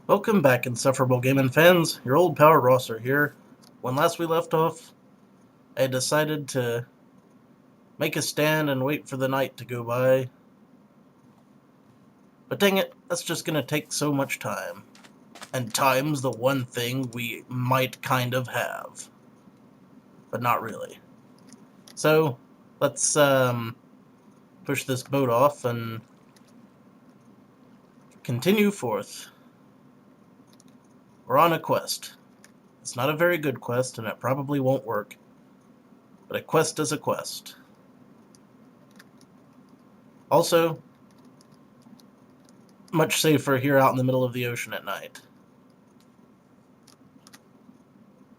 Welcome back, insufferable gaming fans. Your old pal Rosser here. When last we left off, I decided to make a stand and wait for the night to go by. But dang it, that's just gonna take so much time. And time's the one thing we might kind of have. But not really. So, let's push this boat off and continue forth. We're on a quest. It's not a very good quest, and it probably won't work. But a quest is a quest. Also, much safer here out in the middle of the ocean at night.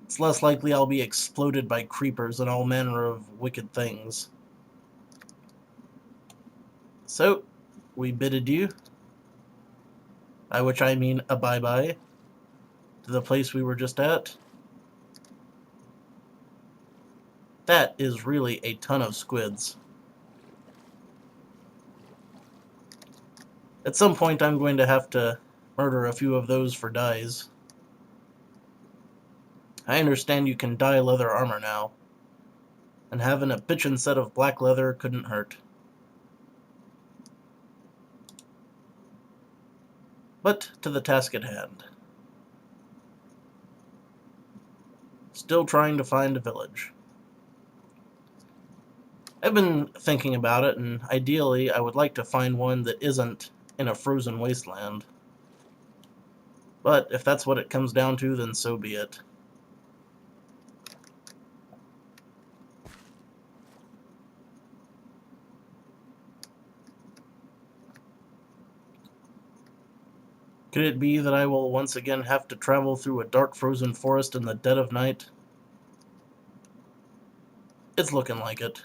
It's less likely I'll be exploded by creepers and all manner of wicked things. So, we bid adieu, by which I mean a bye-bye, to the place we were just at. That is really a ton of squids. At some point I'm going to have to murder a few of those for dyes. I understand you can dye leather armor now, and having a bitchin' set of black leather couldn't hurt. But to the task at hand. Still trying to find a village. I've been thinking about it, and ideally I would like to find one that isn't in a frozen wasteland. But if that's what it comes down to, then so be it. Could it be that I will once again have to travel through a dark frozen forest in the dead of night? It's looking like it.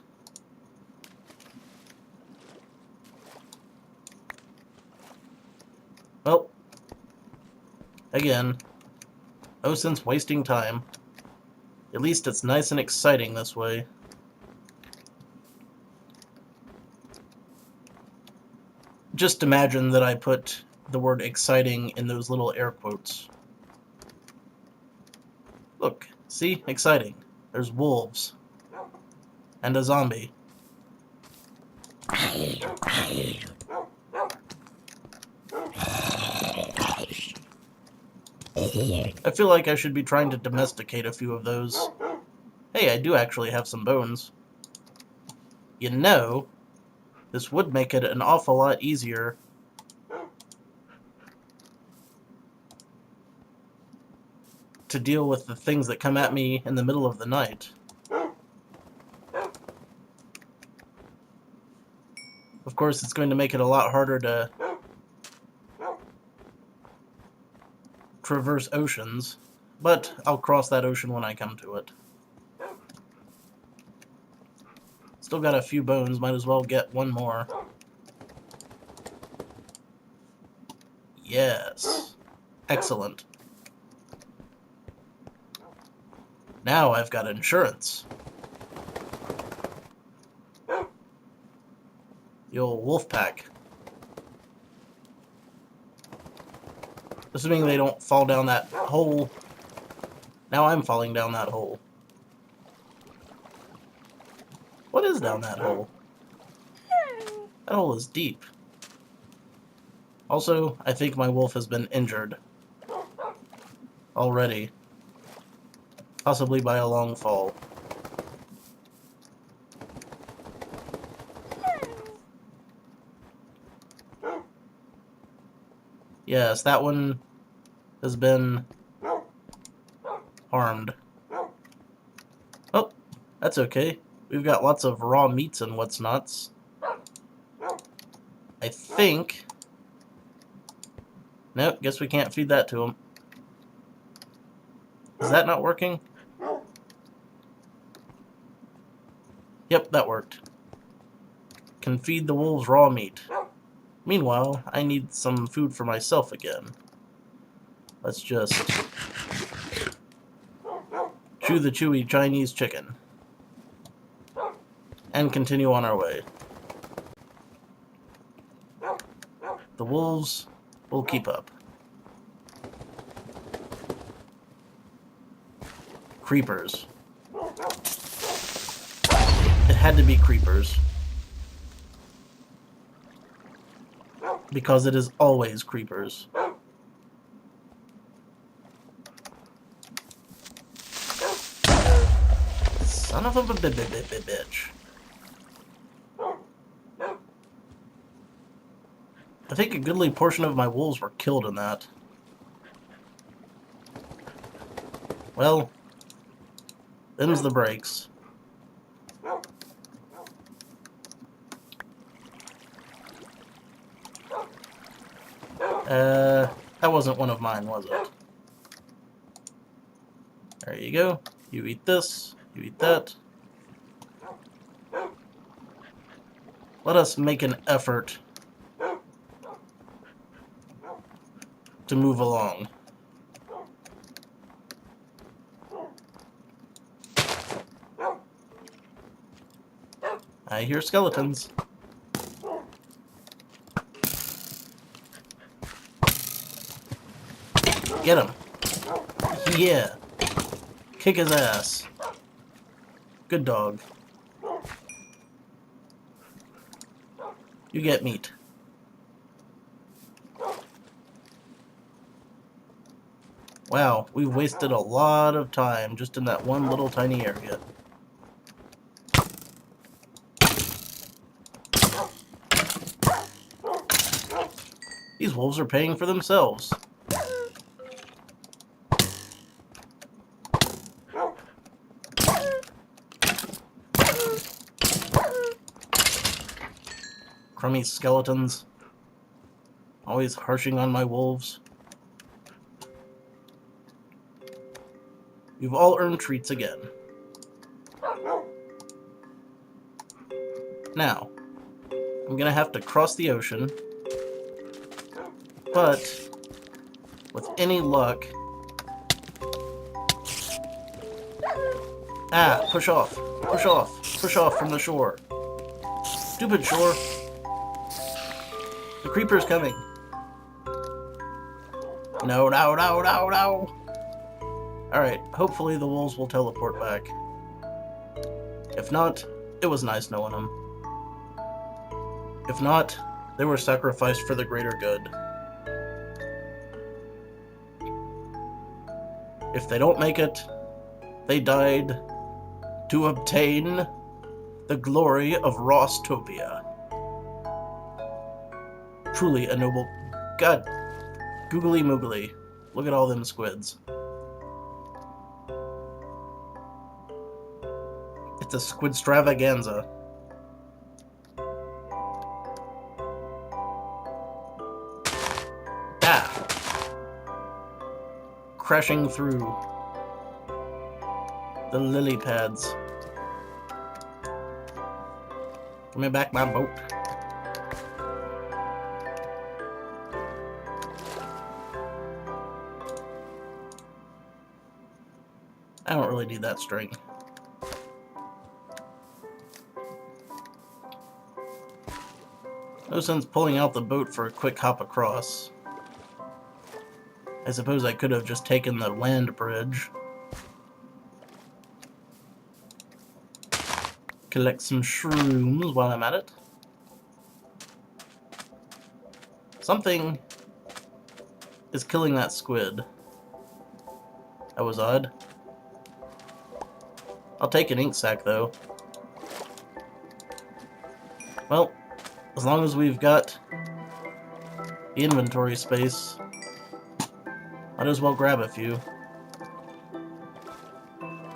Well, again, no sense wasting time. At least it's nice and exciting this way. Just imagine that I put the word exciting in those little air quotes. Look, see? Exciting. There's wolves. And a zombie. I feel like I should be trying to domesticate a few of those. Hey, I do actually have some bones. You know, this would make it an awful lot easier to deal with the things that come at me in the middle of the night. Of course, it's going to make it a lot harder to traverse oceans, but I'll cross that ocean when I come to it. Still got a few bones, might as well get one more. Yes. Excellent. Now I've got insurance. The old wolf pack. Assuming they don't fall down that hole. Now I'm falling down that hole. What is down that hole? That hole is deep. Also, I think my wolf has been injured. Already. Possibly by a long fall. Yes, that one has been harmed. Oh, that's okay. We've got lots of raw meats and what's nots. I think... Nope, guess we can't feed that to him. Is that not working? Yep, that worked. Can feed the wolves raw meat. Meanwhile, I need some food for myself again. Let's just chew the chewy Chinese chicken. And continue on our way. The wolves will keep up. creepers. It had to be creepers. Because it is always creepers. Son of a bitch. I think a goodly portion of my wolves were killed in that. Well, them's the breaks. That wasn't one of mine, was it? There you go. You eat this, you eat that. Let us make an effort to move along. I hear skeletons. Get him. Yeah. Kick his ass. Good dog. You get meat. Wow, we've wasted a lot of time just in that one little tiny area. These wolves are paying for themselves. Crummy skeletons. Always harshing on my wolves. You've all earned treats again. Now, I'm gonna have to cross the ocean, but with any luck... Ah, push off, push off, push off from the shore. Stupid shore. The creeper's coming. No, no, no, no, no. Alright, hopefully the wolves will teleport back. If not, it was nice knowing them. If not, they were sacrificed for the greater good. If they don't make it, they died to obtain the glory of Rosstopia. Truly a noble... God, googly moogly. Look at all them squids. It's a squid stravaganza. Ah! Crashing through the lily pads. Give me back my boat. I don't really need that string. No sense pulling out the boat for a quick hop across. I suppose I could have just taken the land bridge. Collect some shrooms while I'm at it. Something is killing that squid. That was odd. I'll take an ink sac though. Well, as long as we've got the inventory space, might as well grab a few.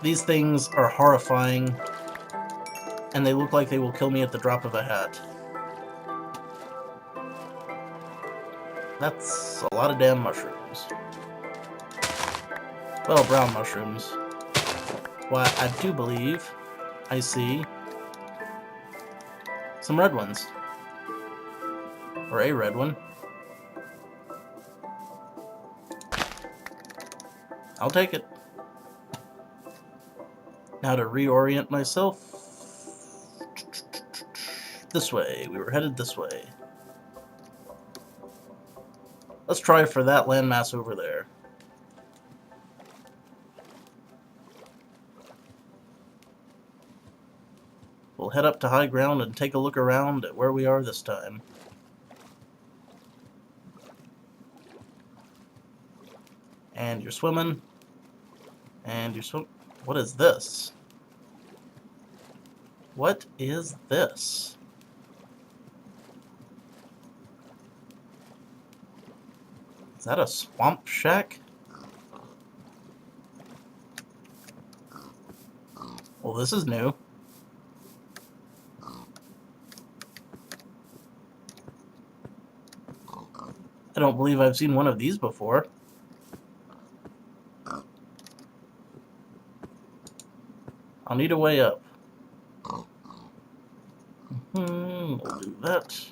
These things are horrifying, and they look like they will kill me at the drop of a hat. That's a lot of damn mushrooms. Well, brown mushrooms. Why, I do believe I see some red ones. Or a red one. I'll take it. Now to reorient myself. This way. We were headed this way. Let's try for that landmass over there. head up to high ground and take a look around at where we are this time. And you're swimming. And you're swim. What is this? What is this? Is that a swamp shack? Well, this is new. I don't believe I've seen one of these before. I'll need a way up. We'll do that.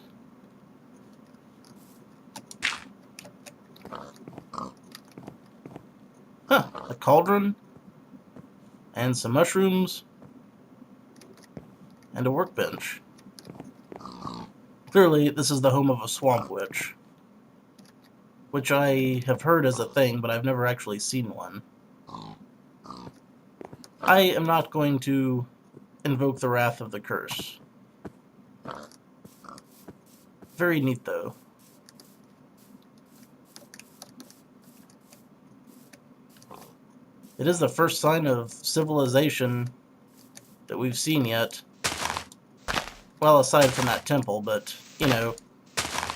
Huh, a cauldron, and some mushrooms, and a workbench. Clearly, this is the home of a swamp witch, which I have heard is a thing, but I've never actually seen one. I am not going to invoke the wrath of the curse. Very neat, though. It is the first sign of civilization that we've seen yet. Well, aside from that temple, but, you know,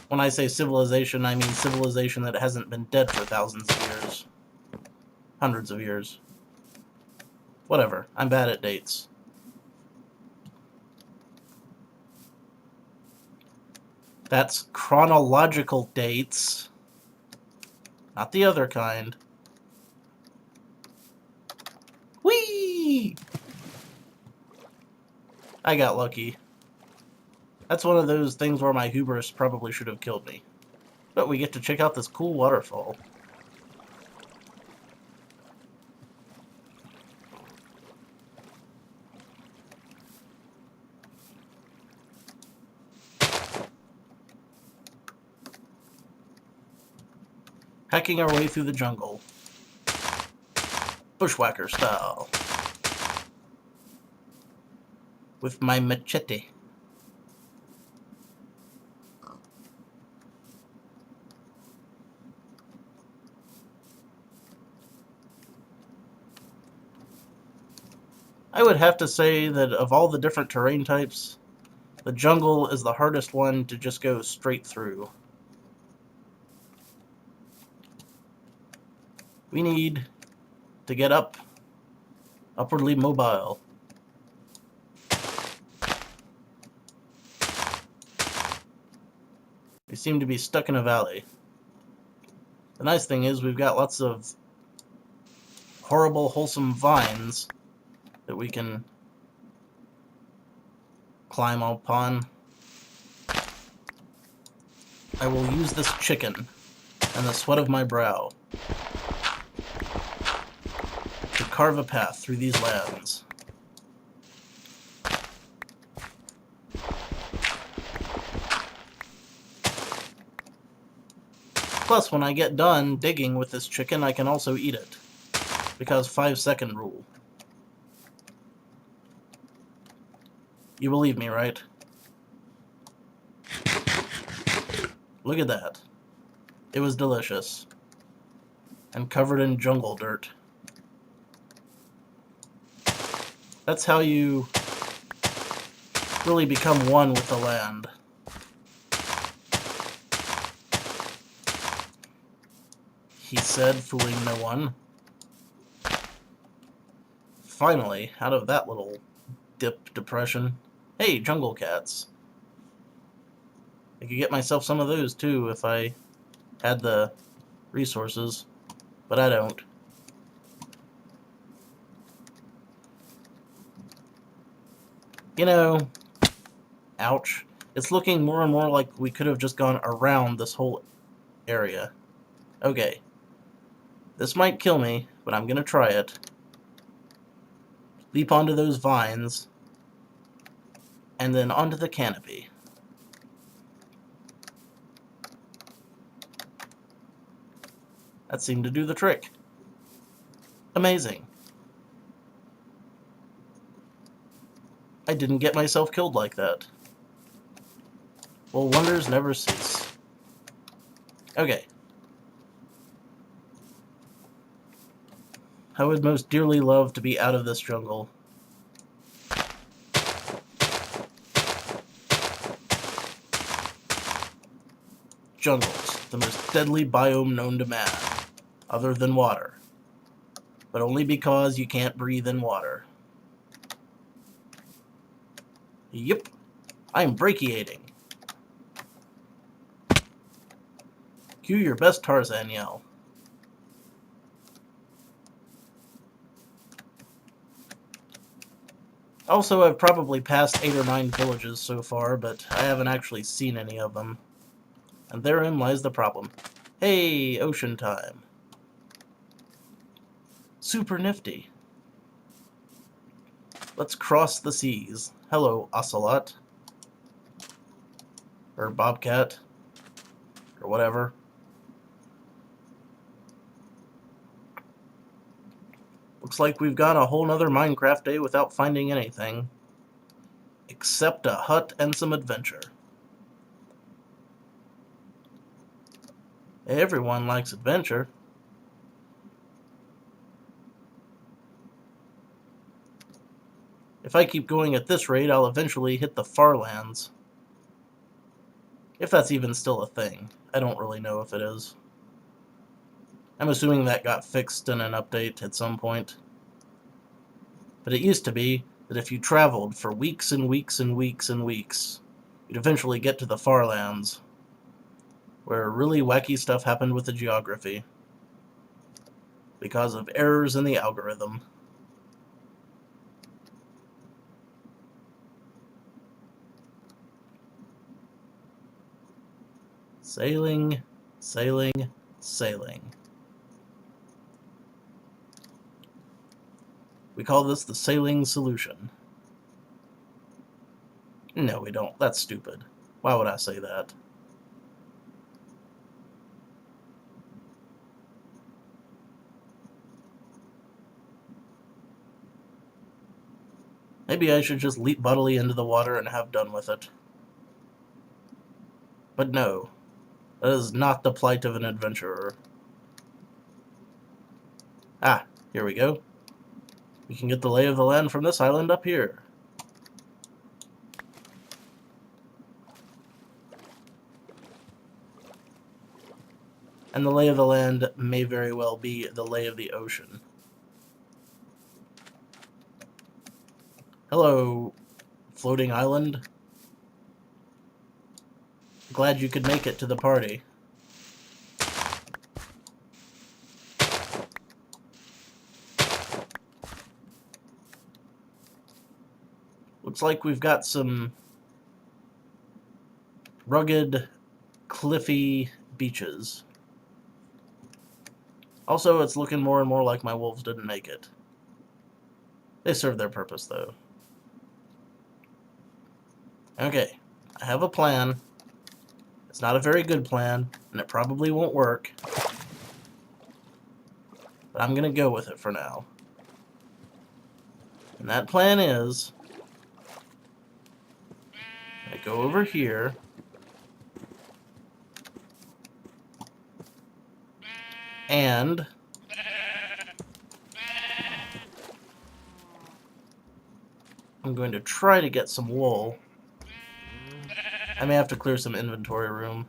when I say civilization, I mean civilization that hasn't been dead for thousands of years. Hundreds of years. Whatever, I'm bad at dates. That's chronological dates, not the other kind. Whee! I got lucky. That's one of those things where my hubris probably should have killed me. But we get to check out this cool waterfall. Hacking our way through the jungle. Bushwhacker style. With my machete. I would have to say that of all the different terrain types, the jungle is the hardest one to just go straight through. We need to get upwardly mobile. We seem to be stuck in a valley. The nice thing is we've got lots of horrible, wholesome vines that we can climb upon. I will use this chicken and the sweat of my brow to carve a path through these lands. Plus, when I get done digging with this chicken, I can also eat it. Because 5-second rule. You believe me, right? Look at that. It was delicious. And covered in jungle dirt. That's how you really become one with the land. He said, fooling no one. Finally, out of that little depression. Hey, jungle cats. I could get myself some of those too if I had the resources, but I don't. You know, ouch. It's looking more and more like we could have just gone around this whole area. Okay. This might kill me, but I'm gonna try it. Leap onto those vines, and then onto the canopy. That seemed to do the trick. Amazing. I didn't get myself killed like that. Well, wonders never cease. Okay. I would most dearly love to be out of this jungle. Jungles, the most deadly biome known to man, other than water. But only because you can't breathe in water. Yep, I'm brachiating. Cue your best Tarzan yell. Also, I've probably passed 8 or 9 villages so far, but I haven't actually seen any of them. And therein lies the problem. Hey, ocean time. Super nifty. Let's cross the seas. Hello, ocelot. Or bobcat. Or whatever. Looks like we've gone a whole nother Minecraft day without finding anything. Except a hut and some adventure. Everyone likes adventure. If I keep going at this rate, I'll eventually hit the Farlands. If that's even still a thing. I don't really know if it is. I'm assuming that got fixed in an update at some point. But it used to be that if you traveled for weeks and weeks and weeks and weeks, you'd eventually get to the Farlands, where really wacky stuff happened with the geography because of errors in the algorithm. Sailing, sailing, sailing. We call this the sailing solution. No, we don't. That's stupid. Why would I say that? Maybe I should just leap bodily into the water and have done with it. But no, that is not the plight of an adventurer. Ah, here we go. We can get the lay of the land from this island up here. And the lay of the land may very well be the lay of the ocean. Hello, floating island. Glad you could make it to the party. Looks like we've got some rugged, cliffy beaches. Also, it's looking more and more like my wolves didn't make it. They served their purpose, though. Okay, I have a plan. It's not a very good plan, and it probably won't work. But I'm gonna go with it for now. And that plan is... I go over here. And... I'm going to try to get some wool. I may have to clear some inventory room.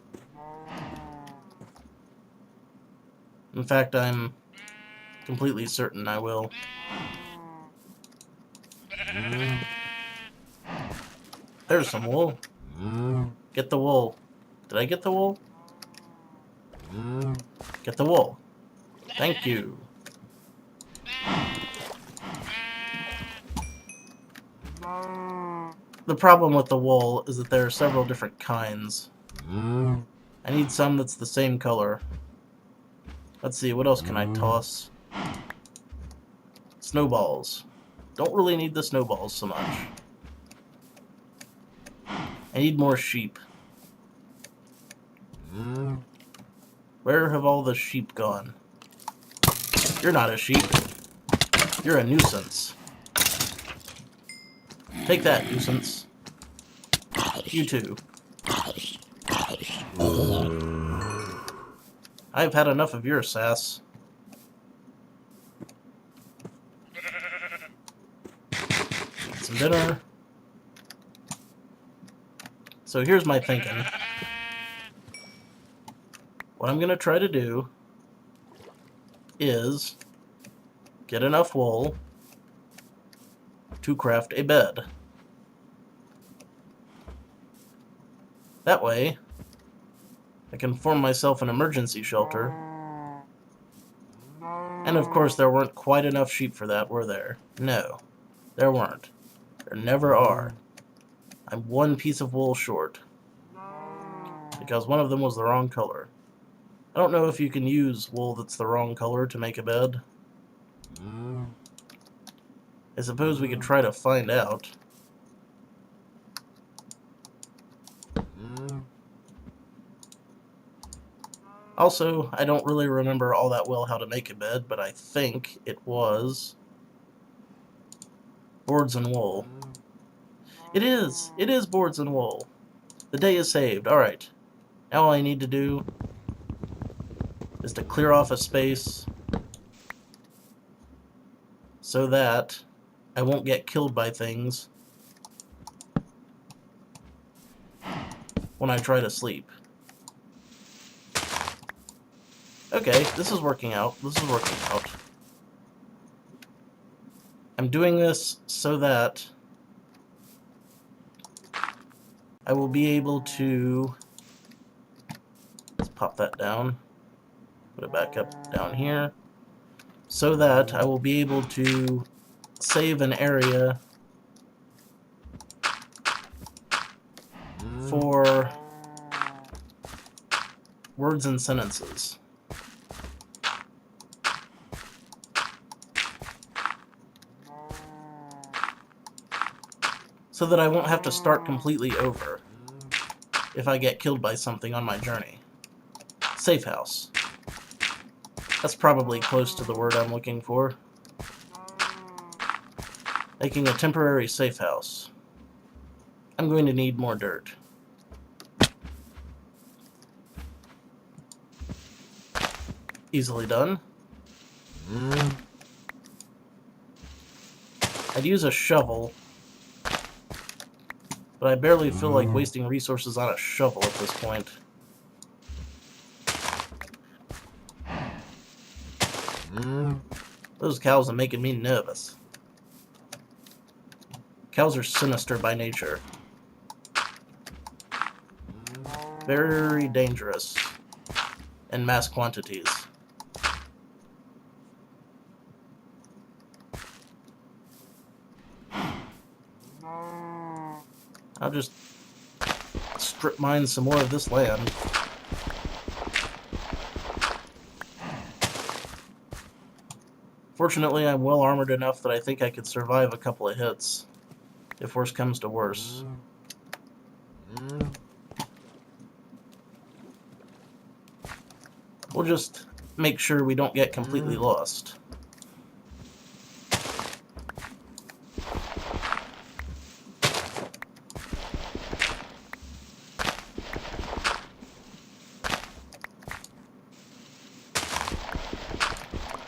In fact, I'm completely certain I will. There's some wool. Get the wool. Did I get the wool? Get the wool. Thank you. The problem with the wool is that there are several different kinds. I need some that's the same color. Let's see, what else can I toss? Snowballs. Don't really need the snowballs so much. I need more sheep. Where have all the sheep gone? You're not a sheep. You're a nuisance. Take that, nuisance. You too. I've had enough of your sass. Eat some dinner. So here's my thinking. What I'm going to try to do is get enough wool to craft a bed. That way, I can form myself an emergency shelter. And of course, there weren't quite enough sheep for that, were there? No, there weren't. There never are. I'm one piece of wool short, because one of them was the wrong color. I don't know if you can use wool that's the wrong color to make a bed. I suppose we could try to find out. Also, I don't really remember all that well how to make a bed, but I think it was boards and wool. It is! It is boards and wool. The day is saved. Alright. Now all I need to do is to clear off a space so that I won't get killed by things when I try to sleep. Okay, this is working out. This is working out. I'm doing this so that I will be able to... Let's pop that down. Put it back up down here. So that I will be able to save an area for words and sentences. So that I won't have to start completely over if I get killed by something on my journey. Safe house. That's probably close to the word I'm looking for. Making a temporary safe house. I'm going to need more dirt. Easily done. I'd use a shovel, but I barely feel like wasting resources on a shovel at this point. Those cows are making me nervous. Cows are sinister by nature. Very dangerous in mass quantities. I'll just strip mine some more of this land. Fortunately, I'm well armored enough that I think I could survive a couple of hits, if worse comes to worse. We'll just make sure we don't get completely lost.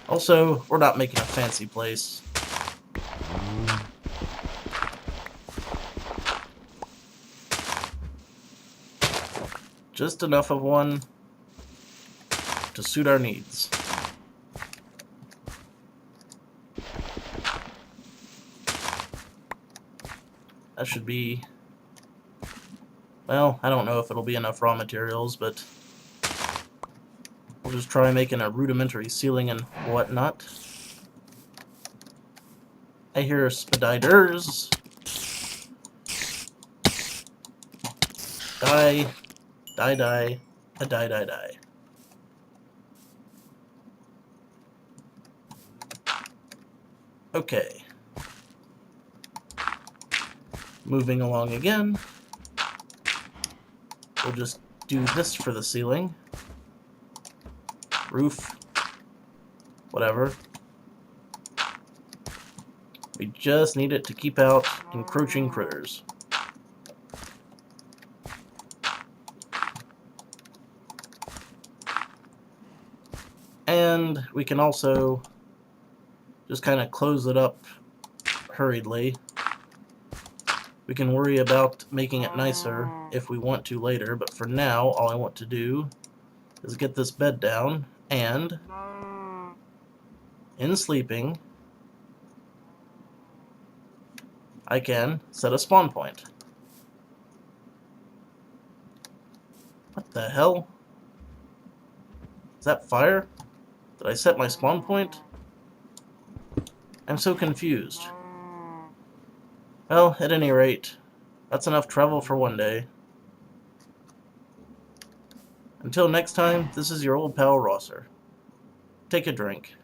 Also, we're not making a fancy place. Just enough of one to suit our needs. That should be... Well, I don't know if it'll be enough raw materials, but we'll just try making a rudimentary ceiling and whatnot. I hear spiders. Die. Die, die. A die, die, die. Okay. Moving along again. We'll just do this for the ceiling. Roof. Whatever. We just need it to keep out encroaching critters. And we can also just kind of close it up hurriedly. We can worry about making it nicer if we want to later, but for now, all I want to do is get this bed down, and in sleeping, I can set a spawn point. What the hell? Is that fire? Did I set my spawn point? I'm so confused. Well, at any rate, that's enough travel for one day. Until next time, this is your old pal Rosser. Take a drink.